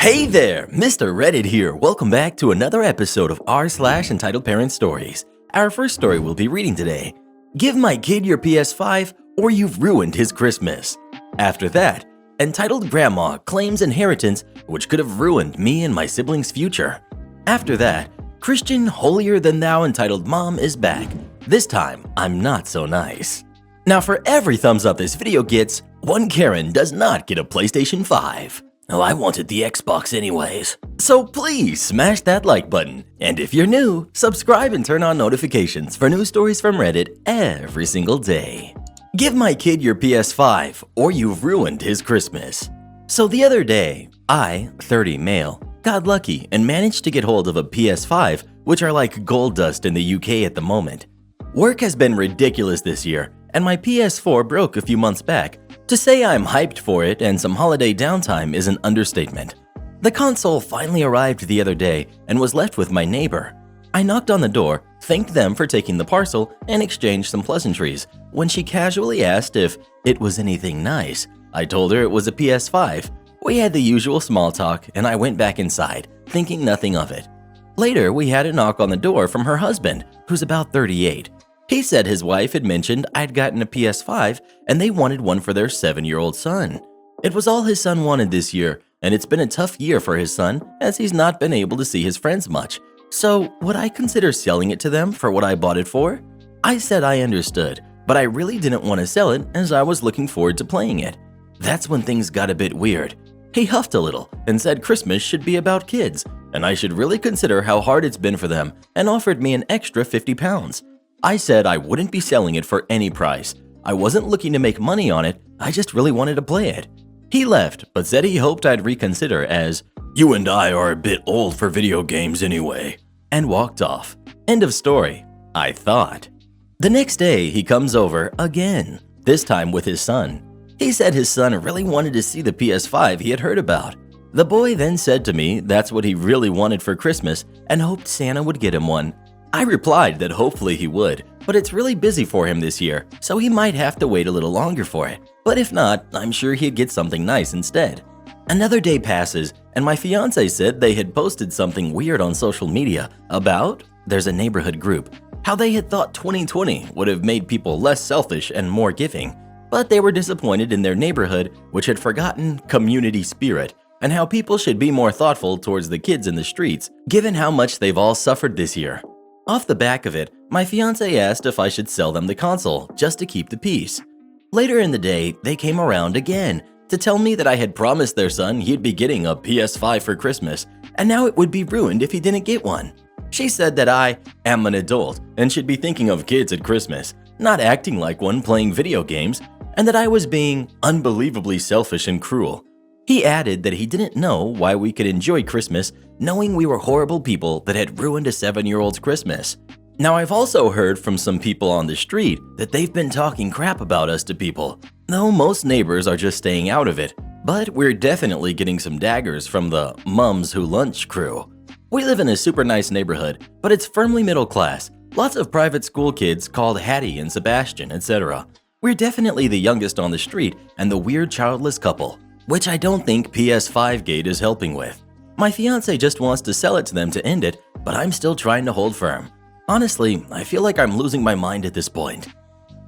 Hey there, Mr. Reddit here. Welcome back to another episode of r/entitled parent stories. Our first story we'll be reading today. Give my kid your PS5 or you've ruined his Christmas. After that, entitled Grandma claims inheritance which could have ruined me and my siblings' future. After that, Christian holier than thou entitled Mom is back. This time, I'm not so nice. Now for every thumbs up this video gets, one Karen does not get a PlayStation 5. Oh, I wanted the Xbox anyways. So please smash that like button. And if you're new, subscribe and turn on notifications for new stories from Reddit every single day. Give my kid your PS5 or you've ruined his Christmas. So the other day, I, 30 male, got lucky and managed to get hold of a PS5, which are like gold dust in the UK at the moment. Work has been ridiculous this year, and my PS4 broke a few months back. To say I'm hyped for it and some holiday downtime is an understatement. The console finally arrived the other day and was left with my neighbor. I knocked on the door, thanked them for taking the parcel, and exchanged some pleasantries. When she casually asked if it was anything nice, I told her it was a PS5. We had the usual small talk, and I went back inside, thinking nothing of it. Later, we had a knock on the door from her husband, who's about 38. He said his wife had mentioned I'd gotten a PS5 and they wanted one for their 7-year-old son. It was all his son wanted this year, and it's been a tough year for his son as he's not been able to see his friends much. So, would I consider selling it to them for what I bought it for? I said I understood, but I really didn't want to sell it as I was looking forward to playing it. That's when things got a bit weird. He huffed a little and said Christmas should be about kids, and I should really consider how hard it's been for them, and offered me an extra £50. I said I wouldn't be selling it for any price. I wasn't looking to make money on it, I just really wanted to play it. He left, but said he hoped I'd reconsider as, "You and I are a bit old for video games anyway," and walked off. End of story, I thought. The next day, he comes over again, this time with his son. He said his son really wanted to see the PS5 he had heard about. The boy then said to me that's what he really wanted for Christmas and hoped Santa would get him one. I replied that hopefully he would, but it's really busy for him this year, so he might have to wait a little longer for it. But if not, I'm sure he'd get something nice instead. Another day passes, and my fiance said they had posted something weird on social media about, there's a neighborhood group, how they had thought 2020 would have made people less selfish and more giving. But they were disappointed in their neighborhood, which had forgotten community spirit, and how people should be more thoughtful towards the kids in the streets, given how much they've all suffered this year. Off the back of it, my fiance asked if I should sell them the console just to keep the peace. Later in the day, they came around again to tell me that I had promised their son he'd be getting a PS5 for Christmas, and now it would be ruined if he didn't get one. She said that I am an adult and should be thinking of kids at Christmas, not acting like one playing video games, and that I was being unbelievably selfish and cruel. He added that he didn't know why we could enjoy Christmas knowing we were horrible people that had ruined a 7-year-old's Christmas. Now, I've also heard from some people on the street that they've been talking crap about us to people, though most neighbors are just staying out of it, but we're definitely getting some daggers from the Mums Who Lunch crew. We live in a super nice neighborhood, but it's firmly middle class, lots of private school kids called Hattie and Sebastian, etc. We're definitely the youngest on the street and the weird childless couple, which I don't think PS5 Gate is helping with. My fiance just wants to sell it to them to end it, but I'm still trying to hold firm. Honestly, I feel like I'm losing my mind at this point.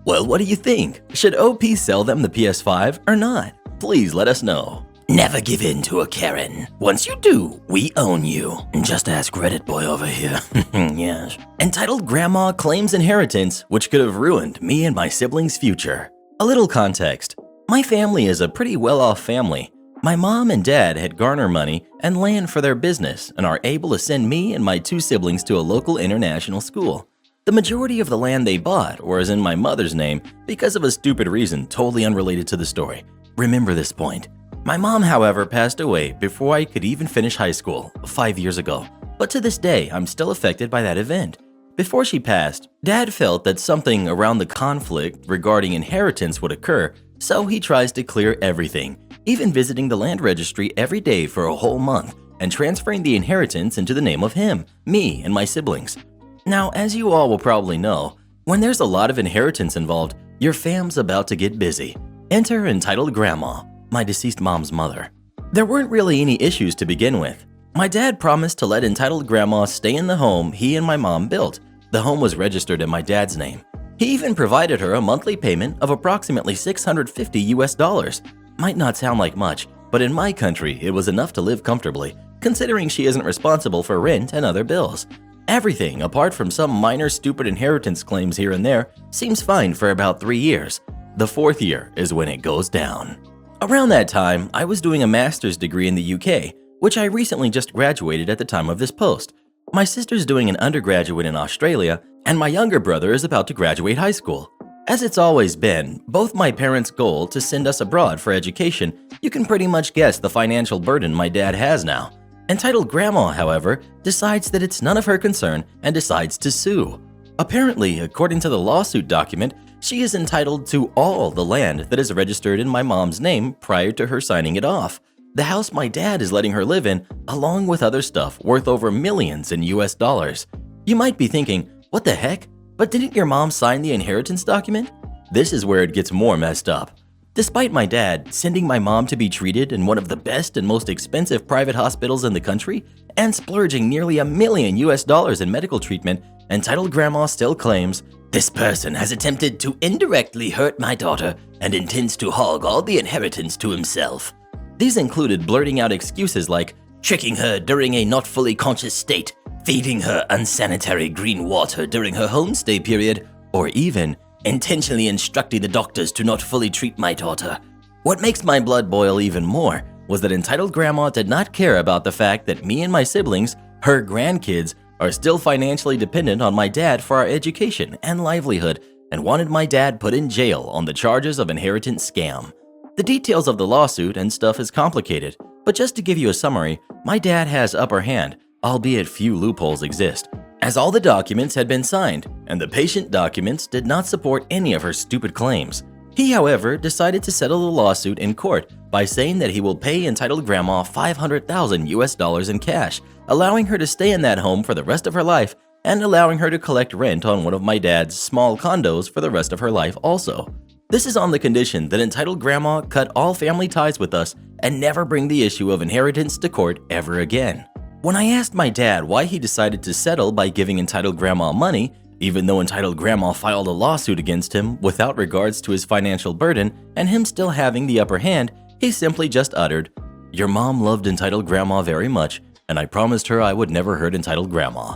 Well, what do you think? Should OP sell them the PS5 or not? Please let us know. Never give in to a Karen. Once you do, we own you. Just ask Reddit boy over here. Yes. Entitled Grandma Claims Inheritance, which could have ruined me and my siblings' future. A little context. My family is a pretty well-off family. My mom and dad had garner money and land for their business and are able to send me and my 2 siblings to a local international school. The majority of the land they bought was in my mother's name because of a stupid reason totally unrelated to the story. Remember this point. My mom, however, passed away before I could even finish high school 5 years ago, but to this day, I'm still affected by that event. Before she passed, Dad felt that something around the conflict regarding inheritance would occur, so he tries to clear everything, even visiting the land registry every day for a whole month and transferring the inheritance into the name of him, me, and my siblings. Now, as you all will probably know, when there's a lot of inheritance involved, your fam's about to get busy. Enter entitled Grandma, my deceased mom's mother. There weren't really any issues to begin with. My dad promised to let entitled grandma stay in the home he and my mom built. The home was registered in my dad's name. He even provided her a monthly payment of approximately $650. Might not sound like much, but in my country, it was enough to live comfortably, considering she isn't responsible for rent and other bills. Everything, apart from some minor stupid inheritance claims here and there, seems fine for about 3 years. The 4th year is when it goes down. Around that time, I was doing a master's degree in the UK, which I recently just graduated at the time of this post. My sister's doing an undergraduate in Australia, and my younger brother is about to graduate high school. As it's always been, both my parents' goal to send us abroad for education, you can pretty much guess the financial burden my dad has now. Entitled grandma, however, decides that it's none of her concern and decides to sue. Apparently, according to the lawsuit document, she is entitled to all the land that is registered in my mom's name prior to her signing it off. The house my dad is letting her live in, along with other stuff worth over millions in US dollars. You might be thinking, what the heck? But didn't your mom sign the inheritance document? This is where it gets more messed up. Despite my dad sending my mom to be treated in one of the best and most expensive private hospitals in the country and splurging nearly $1 million in medical treatment, entitled grandma still claims, "This person has attempted to indirectly hurt my daughter and intends to hog all the inheritance to himself." These included blurting out excuses like tricking her during a not fully conscious state, feeding her unsanitary green water during her homestay period, or even intentionally instructing the doctors to not fully treat my daughter. What makes my blood boil even more was that entitled grandma did not care about the fact that me and my siblings, her grandkids, are still financially dependent on my dad for our education and livelihood, and wanted my dad put in jail on the charges of inheritance scam. The details of the lawsuit and stuff is complicated, but just to give you a summary, my dad has upper hand, albeit few loopholes exist, as all the documents had been signed, and the patient documents did not support any of her stupid claims. He, however, decided to settle the lawsuit in court by saying that he will pay entitled grandma $500,000 in cash, allowing her to stay in that home for the rest of her life and allowing her to collect rent on one of my dad's small condos for the rest of her life also. This is on the condition that entitled grandma cut all family ties with us and never bring the issue of inheritance to court ever again. When I asked my dad why he decided to settle by giving entitled grandma money, even though entitled grandma filed a lawsuit against him without regards to his financial burden and him still having the upper hand, he simply just uttered, "Your mom loved entitled grandma very much, and I promised her I would never hurt entitled grandma."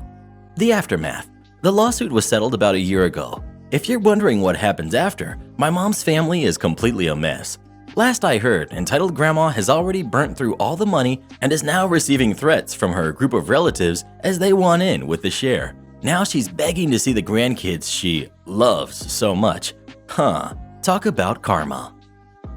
The aftermath. The lawsuit was settled about a year ago. If you're wondering what happens after, my mom's family is completely a mess. Last I heard, entitled grandma has already burnt through all the money and is now receiving threats from her group of relatives as they want in with the share. Now she's begging to see the grandkids she loves so much. Talk about karma.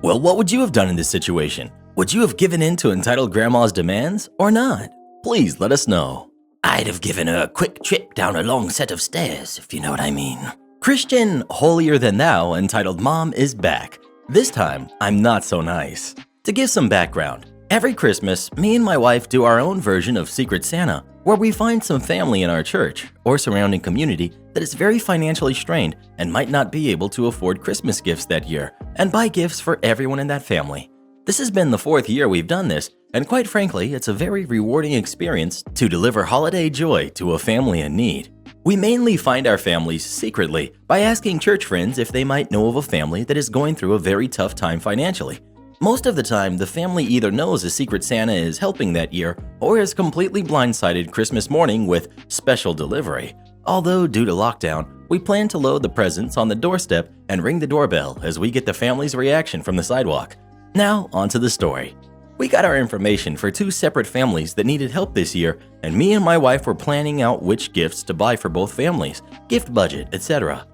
Well, what would you have done in this situation? Would you have given in to entitled grandma's demands or not? Please let us know. I'd have given her a quick trip down a long set of stairs, if you know what I mean. Christian holier than thou entitled mom is back. This time, I'm not so nice. To give some background, every Christmas, me and my wife do our own version of Secret Santa, where we find some family in our church or surrounding community that is very financially strained and might not be able to afford Christmas gifts that year, and buy gifts for everyone in that family. This has been the 4th year we've done this, and quite frankly, it's a very rewarding experience to deliver holiday joy to a family in need. We mainly find our families secretly by asking church friends if they might know of a family that is going through a very tough time financially. Most of the time, the family either knows a Secret Santa is helping that year or is completely blindsided Christmas morning with special delivery. Although, due to lockdown, we plan to load the presents on the doorstep and ring the doorbell as we get the family's reaction from the sidewalk. Now, on to the story. We got our information for 2 separate families that needed help this year, and me and my wife were planning out which gifts to buy for both families, gift budget, etc.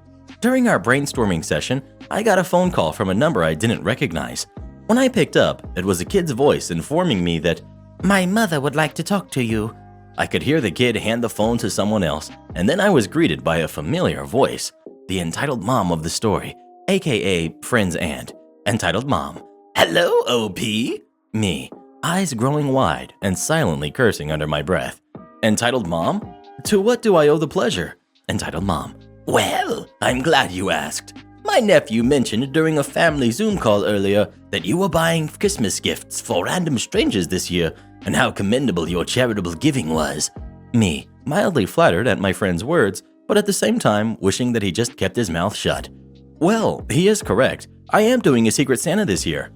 During our brainstorming session, I got a phone call from a number I didn't recognize. When I picked up, it was a kid's voice informing me that, "My mother would like to talk to you." I could hear the kid hand the phone to someone else, and then I was greeted by a familiar voice, the entitled mom of the story, aka friend's aunt. Entitled mom, "Hello, OP?" Me, eyes growing wide and silently cursing under my breath. Entitled mom, "To what do I owe the pleasure?" Entitled mom, "Well, I'm glad you asked. My nephew mentioned during a family Zoom call earlier that you were buying Christmas gifts for random strangers this year and how commendable your charitable giving was. Me, mildly flattered at my friend's words, but at the same time wishing that he just kept his mouth shut. Well, he is correct. I am doing a Secret Santa this year.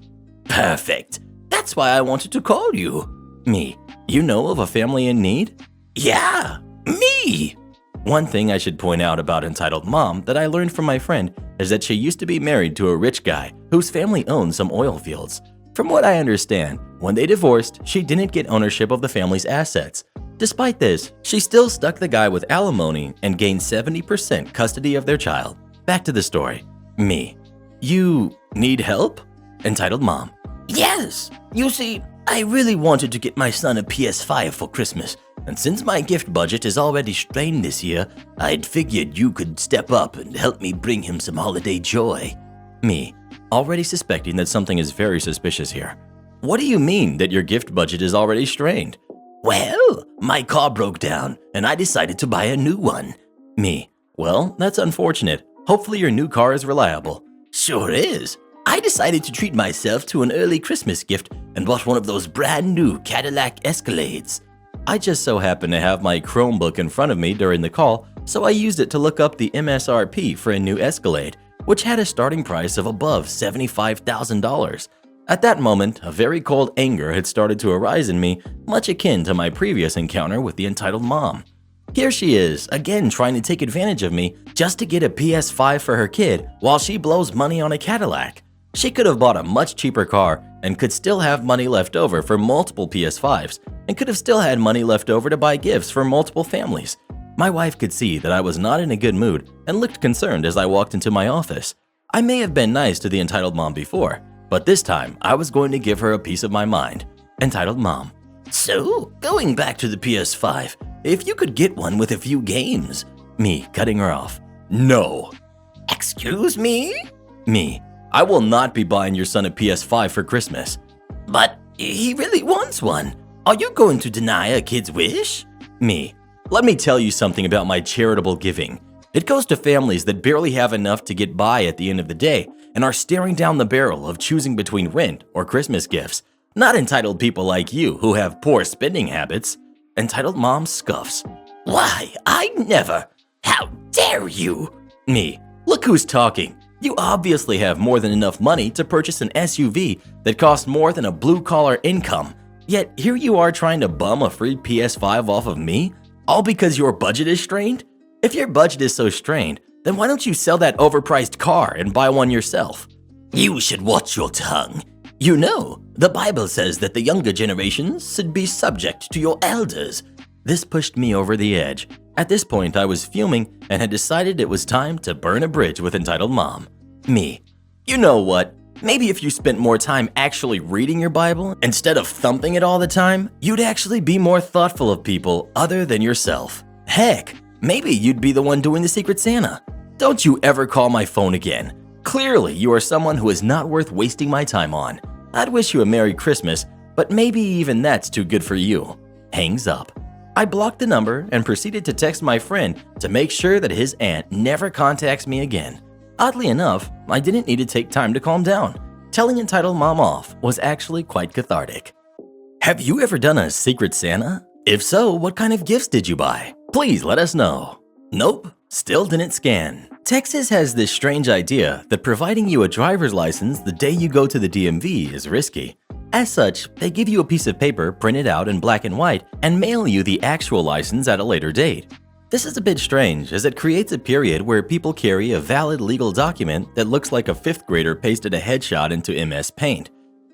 Perfect. That's why I wanted to call you. Me, you know of a family in need? Yeah, me. One thing I should point out about Entitled Mom that I learned from my friend is that she used to be married to a rich guy whose family owned some oil fields. From what I understand, when they divorced, she didn't get ownership of the family's assets. Despite this, she still stuck the guy with alimony and gained 70% custody of their child. Back to the story. Me. You need help? Entitled Mom. Yes. You see, I really wanted to get my son a PS5 for Christmas, and since my gift budget is already strained this year, I'd figured you could step up and help me bring him some holiday joy. Me. Already suspecting that something is very suspicious here. What do you mean that your gift budget is already strained? Well, my car broke down, and I decided to buy a new one. Me. Well, that's unfortunate. Hopefully your new car is reliable. Sure is. I decided to treat myself to an early Christmas gift and bought one of those brand new Cadillac Escalades. I just so happened to have my Chromebook in front of me during the call, so I used it to look up the MSRP for a new Escalade, which had a starting price of above $75,000. At that moment, a very cold anger had started to arise in me, much akin to my previous encounter with the Entitled Mom. Here she is, again trying to take advantage of me just to get a PS5 for her kid while she blows money on a Cadillac. She could have bought a much cheaper car and could still have money left over for multiple PS5s and could have still had money left over to buy gifts for multiple families. My wife could see that I was not in a good mood and looked concerned as I walked into my office. I may have been nice to the Entitled Mom before, but this time I was going to give her a piece of my mind. Entitled Mom. So, going back to the PS5, if you could get one with a few games. Me, cutting her off. No. Excuse me? Me. I will not be buying your son a PS5 for Christmas. But he really wants one. Are you going to deny a kid's wish? Me. Let me tell you something about my charitable giving. It goes to families that barely have enough to get by at the end of the day and are staring down the barrel of choosing between rent or Christmas gifts. Not entitled people like you who have poor spending habits. Entitled Mom scoffs. Why, I never. How dare you? Me. Look who's talking. You obviously have more than enough money to purchase an SUV that costs more than a blue-collar income. Yet here you are trying to bum a free PS5 off of me? All because your budget is strained? If your budget is so strained, then why don't you sell that overpriced car and buy one yourself? You should watch your tongue. You know, the Bible says that the younger generations should be subject to your elders. This pushed me over the edge. At this point, I was fuming and had decided it was time to burn a bridge with Entitled Mom. Me. You know what? Maybe if you spent more time actually reading your Bible instead of thumping it all the time, you'd actually be more thoughtful of people other than yourself. Heck, maybe you'd be the one doing the Secret Santa. Don't you ever call my phone again. Clearly, you are someone who is not worth wasting my time on. I'd wish you a Merry Christmas, but maybe even that's too good for you. Hangs up. I blocked the number and proceeded to text my friend to make sure that his aunt never contacts me again. Oddly enough, I didn't need to take time to calm down. Telling Entitled Mom off was actually quite cathartic. Have you ever done a Secret Santa? If so, what kind of gifts did you buy? Please let us know. Nope, still didn't scan. Texas has this strange idea that providing you a driver's license the day you go to the DMV is risky. As such, they give you a piece of paper printed out in black and white and mail you the actual license at a later date. This is a bit strange as it creates a period where people carry a valid legal document that looks like a 5th grader pasted a headshot into MS Paint.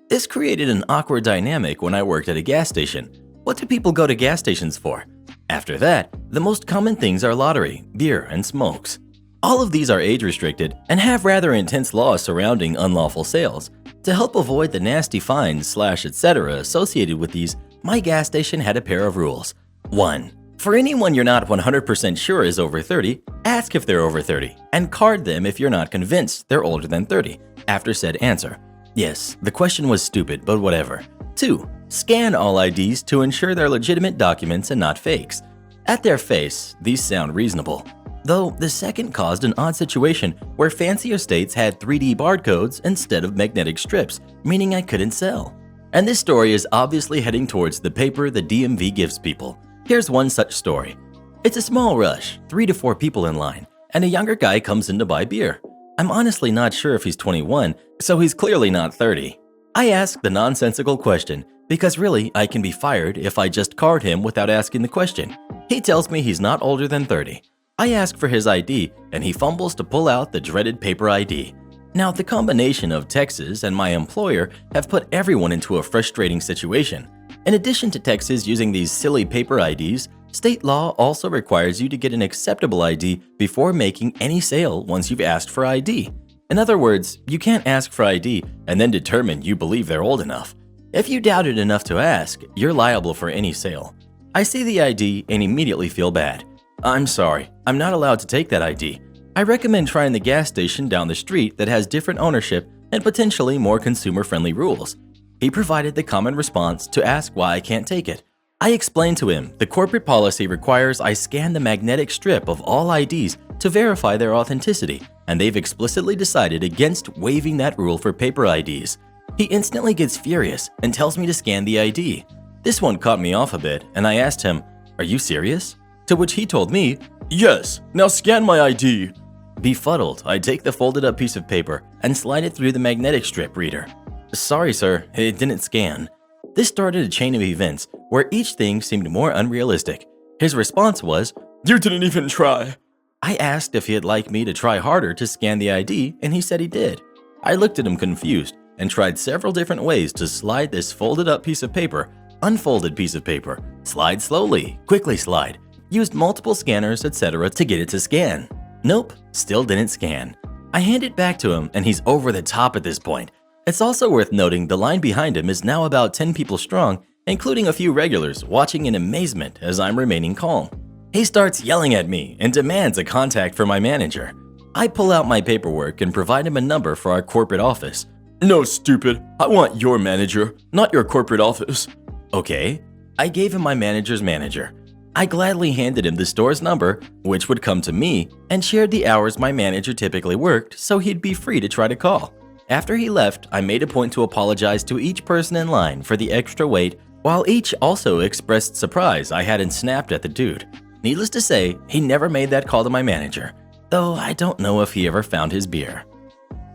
This created an awkward dynamic when I worked at a gas station. What do people go to gas stations for? After that, the most common things are lottery, beer, and smokes. All of these are age-restricted and have rather intense laws surrounding unlawful sales. To help avoid the nasty fines / etc. associated with these, my gas station had a pair of rules. 1. For anyone you're not 100% sure is over 30, ask if they're over 30 and card them if you're not convinced they're older than 30 after said answer. Yes, the question was stupid, but whatever. 2. Scan all IDs to ensure they're legitimate documents and not fakes. At their face, these sound reasonable. Though the second caused an odd situation where fancier states had 3D barcodes instead of magnetic strips, meaning I couldn't sell. And this story is obviously heading towards the paper the DMV gives people. Here's one such story. It's a small rush, 3 to 4 people in line, and a younger guy comes in to buy beer. I'm honestly not sure if he's 21, so he's clearly not 30. I ask the nonsensical question because really I can be fired if I just card him without asking the question. He tells me he's not older than 30. I ask for his ID and he fumbles to pull out the dreaded paper ID. Now, the combination of Texas and my employer have put everyone into a frustrating situation. In addition to Texas using these silly paper IDs, state law also requires you to get an acceptable ID before making any sale once you've asked for ID. In other words, you can't ask for ID and then determine you believe they're old enough. If you doubt it enough to ask, you're liable for any sale. I see the ID and immediately feel bad. I'm sorry, I'm not allowed to take that ID. I recommend trying the gas station down the street that has different ownership and potentially more consumer-friendly rules. He provided the common response to ask why I can't take it. I explained to him the corporate policy requires I scan the magnetic strip of all IDs to verify their authenticity, and they've explicitly decided against waiving that rule for paper IDs. He instantly gets furious and tells me to scan the ID. This one caught me off a bit, and I asked him, "Are you serious?" To which he told me, "Yes, now scan my ID." Befuddled, I take the folded up piece of paper and slide it through the magnetic strip reader. "Sorry, sir, it didn't scan." This started a chain of events where each thing seemed more unrealistic. His response was, "You didn't even try." I asked if he'd like me to try harder to scan the ID, and he said he did. I looked at him confused and tried several different ways to slide this folded up piece of paper, unfolded piece of paper, slide slowly, quickly slide, used multiple scanners, etc. to get it to scan. Nope, still didn't scan. I hand it back to him and he's over the top at this point. It's also worth noting the line behind him is now about 10 people strong, including a few regulars watching in amazement as I'm remaining calm. He starts yelling at me and demands a contact for my manager. I pull out my paperwork and provide him a number for our corporate office. "No, stupid. I want your manager, not your corporate office." Okay. I gave him my manager's manager. I gladly handed him the store's number, which would come to me, and shared the hours my manager typically worked so he'd be free to try to call. After he left, I made a point to apologize to each person in line for the extra wait, while each also expressed surprise I hadn't snapped at the dude. Needless to say, he never made that call to my manager, though I don't know if he ever found his beer.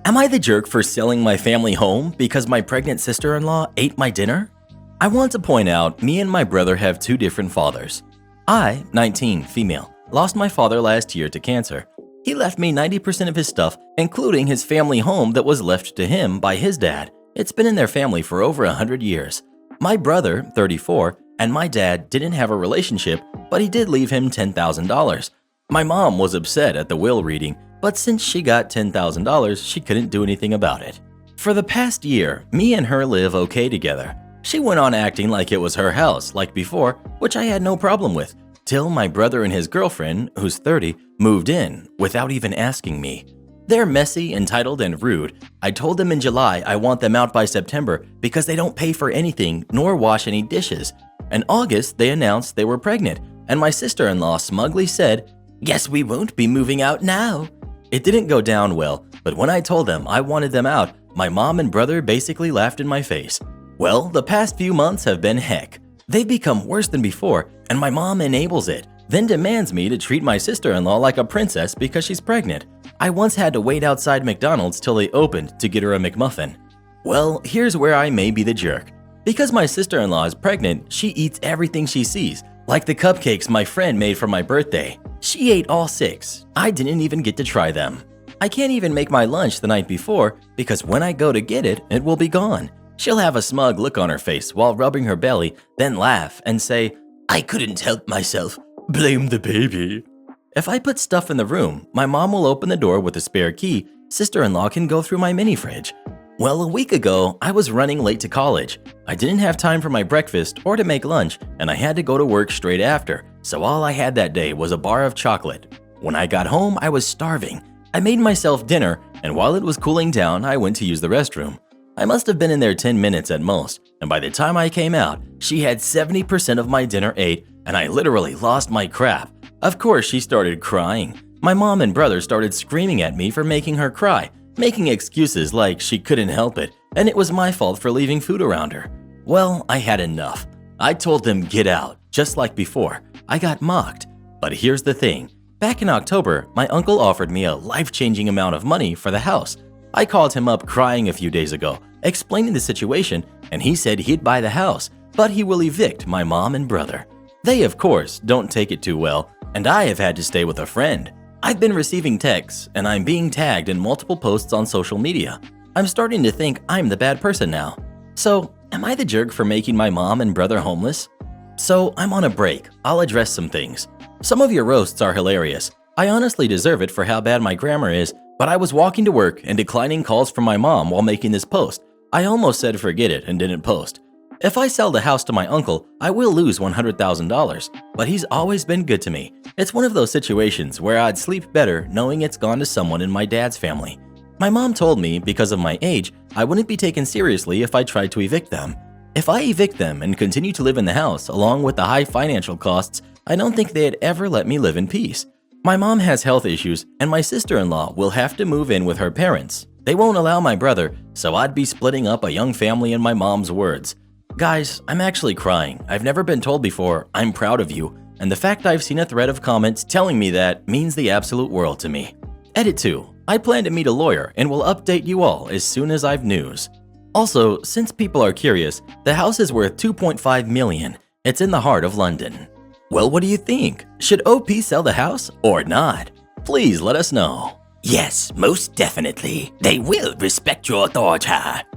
Am I the jerk for selling my family home because my pregnant sister-in-law ate my dinner? I want to point out me and my brother have 2 different fathers. I, 19, female, lost my father last year to cancer. He left me 90% of his stuff, including his family home that was left to him by his dad. It's been in their family for over 100 years. My brother, 34, and my dad didn't have a relationship, but he did leave him $10,000. My mom was upset at the will reading, but since she got $10,000, she couldn't do anything about it. For the past year, me and her live okay together. She went on acting like it was her house, like before, which I had no problem with, till my brother and his girlfriend, who's 30, moved in without even asking me. They're messy, entitled, and rude. I told them in July I want them out by September because they don't pay for anything nor wash any dishes. In August, they announced they were pregnant, and my sister-in-law smugly said, "Guess we won't be moving out now." It didn't go down well, but when I told them I wanted them out, my mom and brother basically laughed in my face. Well, the past few months have been heck. They've become worse than before, and my mom enables it, then demands me to treat my sister-in-law like a princess because she's pregnant. I once had to wait outside McDonald's till they opened to get her a McMuffin. Well, here's where I may be the jerk. Because my sister-in-law is pregnant, she eats everything she sees, like the cupcakes my friend made for my birthday. She ate all 6. I didn't even get to try them. I can't even make my lunch the night before because when I go to get it, it will be gone. She'll have a smug look on her face while rubbing her belly, then laugh and say, "I couldn't help myself. Blame the baby." If I put stuff in the room, my mom will open the door with a spare key. Sister-in-law can go through my mini fridge. Well, a week ago, I was running late to college. I didn't have time for my breakfast or to make lunch, and I had to go to work straight after, so all I had that day was a bar of chocolate. When I got home, I was starving. I made myself dinner, and while it was cooling down, I went to use the restroom. I must have been in there 10 minutes at most, and by the time I came out, she had 70% of my dinner ate, and I literally lost my crap. Of course, she started crying. My mom and brother started screaming at me for making her cry, making excuses like she couldn't help it and it was my fault for leaving food around her. Well, I had enough. I told them get out, just like before. I got mocked. But here's the thing. Back in October, my uncle offered me a life-changing amount of money for the house. I called him up crying a few days ago, explaining the situation, and he said he'd buy the house, but he will evict my mom and brother. They, of course, don't take it too well, and I have had to stay with a friend. I've been receiving texts, and I'm being tagged in multiple posts on social media. I'm starting to think I'm the bad person now. So, am I the jerk for making my mom and brother homeless? So, I'm on a break. I'll address some things. Some of your roasts are hilarious. I honestly deserve it for how bad my grammar is, but I was walking to work and declining calls from my mom while making this post. I almost said forget it and didn't post. If I sell the house to my uncle, I will lose $100,000, but he's always been good to me. It's one of those situations where I'd sleep better knowing it's gone to someone in my dad's family. My mom told me because of my age, I wouldn't be taken seriously if I tried to evict them. If I evict them and continue to live in the house along with the high financial costs, I don't think they'd ever let me live in peace. My mom has health issues and my sister-in-law will have to move in with her parents. They won't allow my brother, so I'd be splitting up a young family in my mom's words. Guys, I'm actually crying. I've never been told before, I'm proud of you, and the fact I've seen a thread of comments telling me that means the absolute world to me. Edit 2. I plan to meet a lawyer and will update you all as soon as I've news. Also, since people are curious, the house is worth $2.5 million. It's in the heart of London. Well, what do you think? Should OP sell the house or not? Please let us know. Yes, most definitely. They will respect your authority.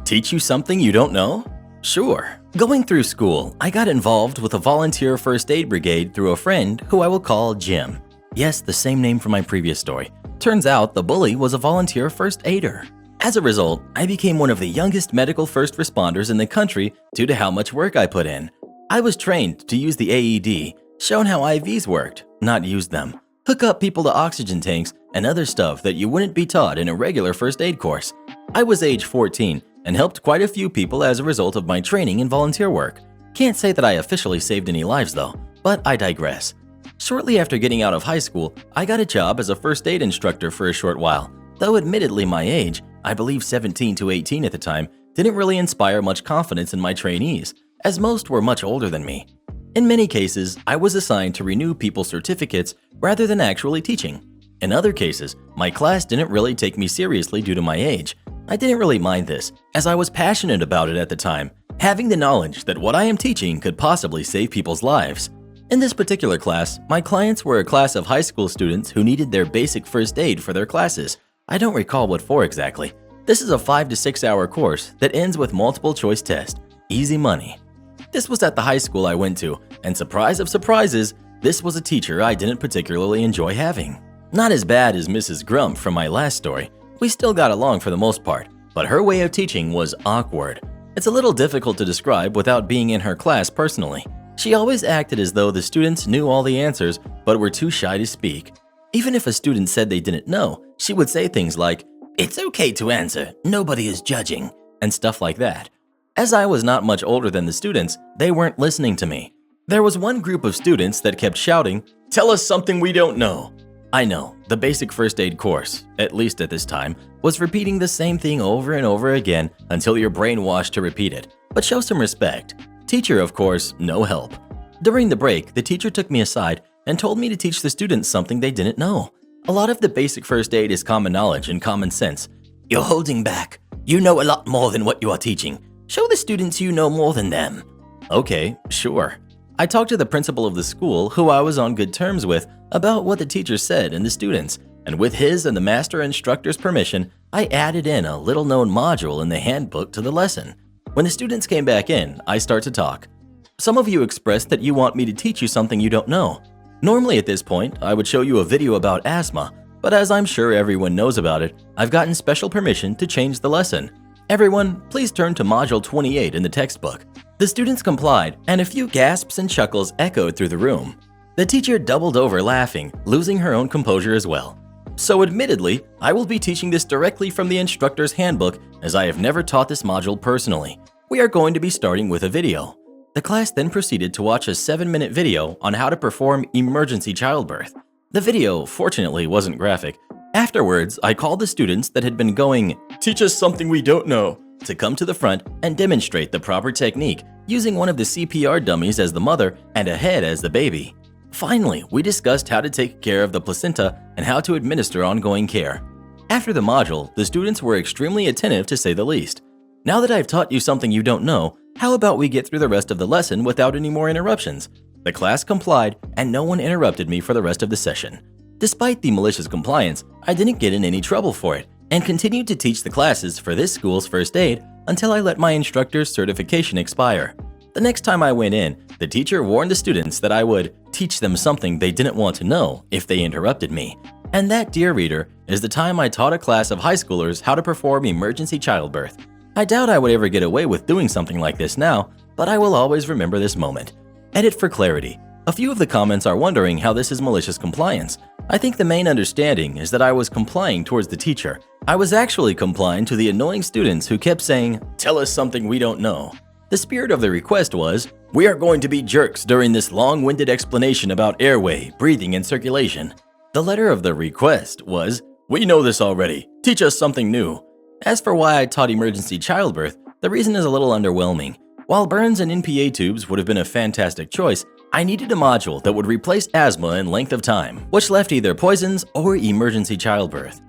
Teach you something you don't know? Sure. Going through school, I got involved with a volunteer first aid brigade through a friend who I will call Jim. Yes, the same name from my previous story. Turns out the bully was a volunteer first aider. As a result, I became one of the youngest medical first responders in the country due to how much work I put in. I was trained to use the AED, shown how IVs worked, not used them, hook up people to oxygen tanks, and other stuff that you wouldn't be taught in a regular first aid course. I was age 14 and helped quite a few people as a result of my training and volunteer work. Can't say that I officially saved any lives though, but I digress. Shortly after getting out of high school, I got a job as a first aid instructor for a short while. Though admittedly my age, I believe 17 to 18 at the time, didn't really inspire much confidence in my trainees, as most were much older than me. In many cases, I was assigned to renew people's certificates rather than actually teaching. In other cases, my class didn't really take me seriously due to my age. I didn't really mind this, as I was passionate about it at the time, having the knowledge that what I am teaching could possibly save people's lives. In this particular class, my clients were a class of high school students who needed their basic first aid for their classes. I don't recall what for exactly. This is a 5 to 6 hour course that ends with multiple choice test. Easy money. This was at the high school I went to, and surprise of surprises, this was a teacher I didn't particularly enjoy having. Not as bad as Mrs. Grump from my last story. We still got along for the most part, but her way of teaching was awkward. It's a little difficult to describe without being in her class personally. She always acted as though the students knew all the answers but were too shy to speak. Even if a student said they didn't know, she would say things like, "It's okay to answer, nobody is judging," and stuff like that. As I was not much older than the students, they weren't listening to me. There was one group of students that kept shouting, "Tell us something we don't know." I know, the basic first aid course, at least at this time, was repeating the same thing over and over again until you're brainwashed to repeat it, but show some respect. Teacher, of course, no help. During the break, the teacher took me aside and told me to teach the students something they didn't know. A lot of the basic first aid is common knowledge and common sense. You're holding back. You know a lot more than what you are teaching. Show the students you know more than them. Okay, sure. I talked to the principal of the school, who I was on good terms with, about what the teacher said and the students, and with his and the master instructor's permission, I added in a little-known module in the handbook to the lesson. When the students came back in, I start to talk. Some of you expressed that you want me to teach you something you don't know. Normally at this point, I would show you a video about asthma, but as I'm sure everyone knows about it, I've gotten special permission to change the lesson. Everyone, please turn to Module 28 in the textbook. The students complied, and a few gasps and chuckles echoed through the room. The teacher doubled over laughing, losing her own composure as well. So admittedly, I will be teaching this directly from the instructor's handbook, as I have never taught this module personally. We are going to be starting with a video. The class then proceeded to watch a 7-minute video on how to perform emergency childbirth. The video, fortunately, wasn't graphic. Afterwards, I called the students that had been going, "Teach us something we don't know," to come to the front and demonstrate the proper technique, using one of the CPR dummies as the mother and a head as the baby. Finally, we discussed how to take care of the placenta and how to administer ongoing care. After the module, the students were extremely attentive to say the least. Now that I've taught you something you don't know, how about we get through the rest of the lesson without any more interruptions? The class complied, and no one interrupted me for the rest of the session. Despite the malicious compliance, I didn't get in any trouble for it, and continued to teach the classes for this school's first aid until I let my instructor's certification expire. The next time I went in, the teacher warned the students that I would teach them something they didn't want to know if they interrupted me. And that, dear reader, is the time I taught a class of high schoolers how to perform emergency childbirth. I doubt I would ever get away with doing something like this now, but I will always remember this moment. Edit for clarity. A few of the comments are wondering how this is malicious compliance. I think the main understanding is that I was complying towards the teacher. I was actually complying to the annoying students who kept saying, "Tell us something we don't know." The spirit of the request was, "We are going to be jerks during this long-winded explanation about airway, breathing, and circulation." The letter of the request was, "We know this already. Teach us something new." As for why I taught emergency childbirth, the reason is a little underwhelming. While burns and NPA tubes would have been a fantastic choice, I needed a module that would replace asthma in length of time, which left either poisons or emergency childbirth.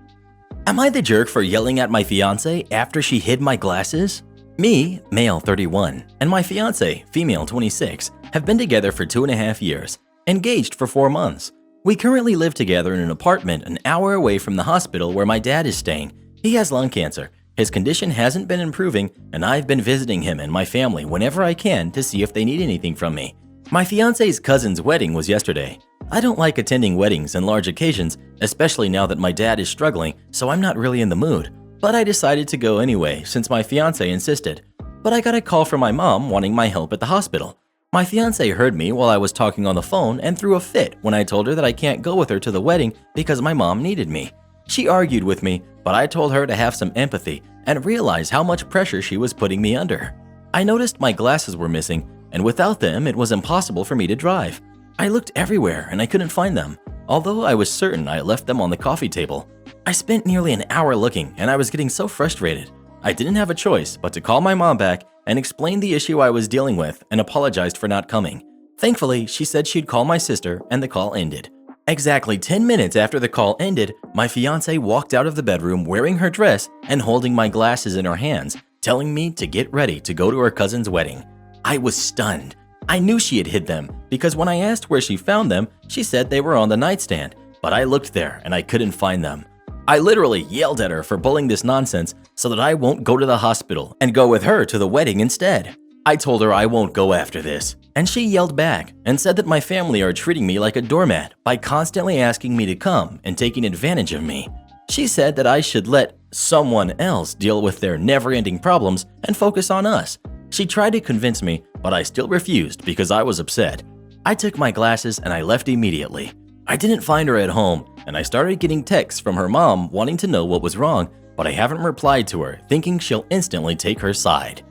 Am I the jerk for yelling at my fiance after she hid my glasses? Me, male 31, and my fiance, female 26, have been together for 2.5 years, engaged for 4 months. We currently live together in an apartment an hour away from the hospital where my dad is staying. He has lung cancer. His condition hasn't been improving, and I've been visiting him and my family whenever I can to see if they need anything from me. My fiance's cousin's wedding was yesterday. I don't like attending weddings and large occasions, especially now that my dad is struggling, so I'm not really in the mood. But I decided to go anyway since my fiance insisted. But I got a call from my mom wanting my help at the hospital. My fiance heard me while I was talking on the phone and threw a fit when I told her that I can't go with her to the wedding because my mom needed me. She argued with me, but I told her to have some empathy and realize how much pressure she was putting me under. I noticed my glasses were missing, and without them, it was impossible for me to drive. I looked everywhere and I couldn't find them, although I was certain I left them on the coffee table. I spent nearly an hour looking, and I was getting so frustrated. I didn't have a choice but to call my mom back and explain the issue I was dealing with and apologized for not coming. Thankfully, she said she'd call my sister, and the call ended. Exactly 10 minutes after the call ended, my fiance walked out of the bedroom wearing her dress and holding my glasses in her hands, telling me to get ready to go to her cousin's wedding. I was stunned. I knew she had hid them because when I asked where she found them, she said they were on the nightstand, but I looked there and I couldn't find them. I literally yelled at her for pulling this nonsense so that I won't go to the hospital and go with her to the wedding instead. I told her I won't go after this, and she yelled back and said that my family are treating me like a doormat by constantly asking me to come and taking advantage of me. She said that I should let someone else deal with their never-ending problems and focus on us. She tried to convince me, but I still refused because I was upset. I took my glasses and I left immediately. I didn't find her at home, and I started getting texts from her mom wanting to know what was wrong, but I haven't replied to her, thinking she'll instantly take her side.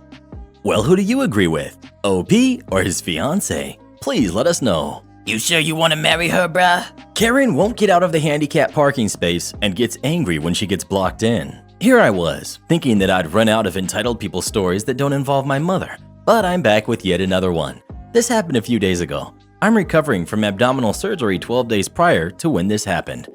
Well, who do you agree with? OP or his fiance? Please let us know. You sure you want to marry her, bruh? Karen won't get out of the handicap parking space and gets angry when she gets blocked in. Here I was, thinking that I'd run out of entitled people stories that don't involve my mother, but I'm back with yet another one. This happened a few days ago. I'm recovering from abdominal surgery 12 days prior to when this happened.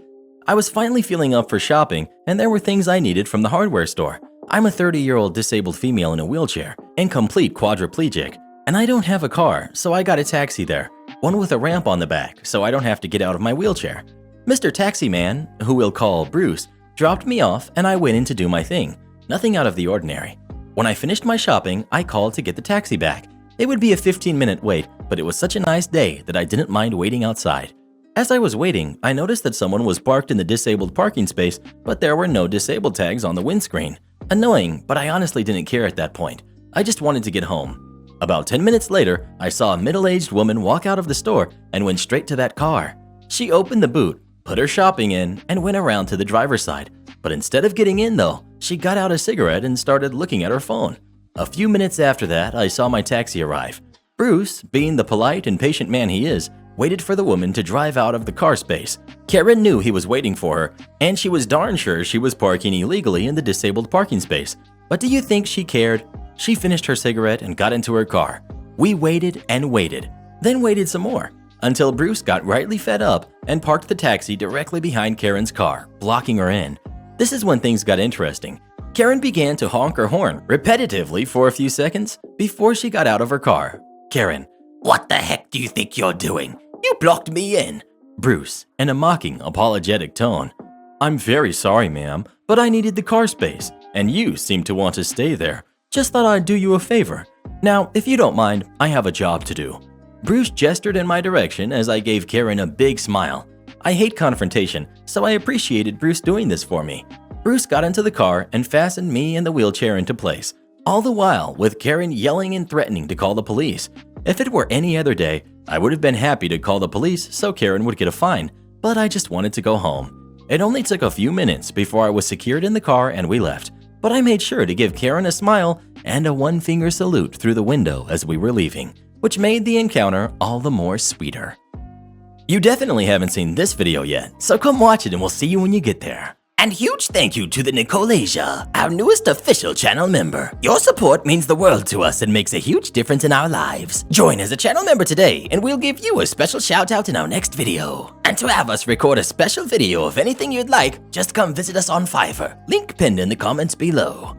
I was finally feeling up for shopping, and there were things I needed from the hardware store. I'm a 30-year-old disabled female in a wheelchair, incomplete quadriplegic, and I don't have a car, so I got a taxi there, one with a ramp on the back so I don't have to get out of my wheelchair. Mr. Taxi Man, who we'll call Bruce, dropped me off and I went in to do my thing, nothing out of the ordinary. When I finished my shopping, I called to get the taxi back. It would be a 15-minute wait, but it was such a nice day that I didn't mind waiting outside. As I was waiting, I noticed that someone was parked in the disabled parking space, but there were no disabled tags on the windscreen. Annoying, but I honestly didn't care at that point. I just wanted to get home. About 10 minutes later, I saw a middle-aged woman walk out of the store and went straight to that car. She opened the boot, put her shopping in, and went around to the driver's side. But instead of getting in though, she got out a cigarette and started looking at her phone. A few minutes after that, I saw my taxi arrive. Bruce, being the polite and patient man he is, waited for the woman to drive out of the car space. Karen knew he was waiting for her, and she was darn sure she was parking illegally in the disabled parking space. But do you think she cared? She finished her cigarette and got into her car. We waited and waited, then waited some more, until Bruce got rightly fed up and parked the taxi directly behind Karen's car, blocking her in. This is when things got interesting. Karen began to honk her horn repetitively for a few seconds before she got out of her car. Karen, What the heck do you think you're doing? You blocked me in. Bruce, in a mocking, apologetic tone. I'm very sorry, ma'am, but I needed the car space, and you seem to want to stay there. Just thought I'd do you a favor. Now, if you don't mind, I have a job to do. Bruce gestured in my direction as I gave Karen a big smile. I hate confrontation, so I appreciated Bruce doing this for me. Bruce got into the car and fastened me and the wheelchair into place, all the while with Karen yelling and threatening to call the police. If it were any other day, I would have been happy to call the police so Karen would get a fine, but I just wanted to go home. It only took a few minutes before I was secured in the car and we left, but I made sure to give Karen a smile and a one-finger salute through the window as we were leaving, which made the encounter all the more sweeter. You definitely haven't seen this video yet, so come watch it and we'll see you when you get there. And huge thank you to the Nicolasia, our newest official channel member. Your support means the world to us and makes a huge difference in our lives. Join as a channel member today and we'll give you a special shout out in our next video. And to have us record a special video of anything you'd like, just come visit us on Fiverr, link pinned in the comments below.